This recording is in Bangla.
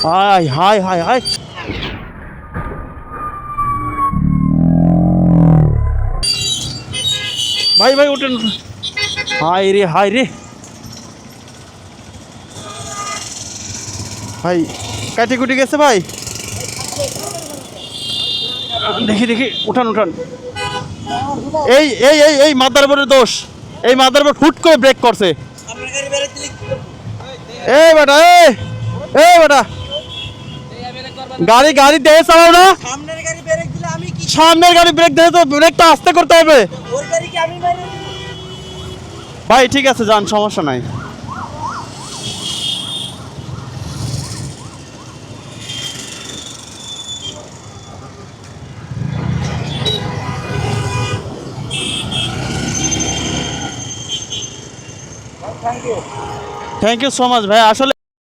হাই হাই হাই হাই ভাই ভাই উঠেন হাই রে ভাই কাটি কুটি গেছে ভাই দেখি দেখি উঠান উঠান এই এই এই এই মাদারবোর্ডের দোষ এই মাদারবোর্ড হুট করে ব্রেক করছে এই বেটা এই বেটা গাড়ি গাড়ি দেখে চালাও না সামনের গাড়ি ব্রেক দিলে আমি কি সামনের গাড়ি ব্রেক দেখে তো ব্রেকটা আস্তে করতে হবে ওর গাড়ি কি আমি মাইরে ভাই ঠিক আছে যান সমস্যা নাই thank you thank you so much ভাই আসলে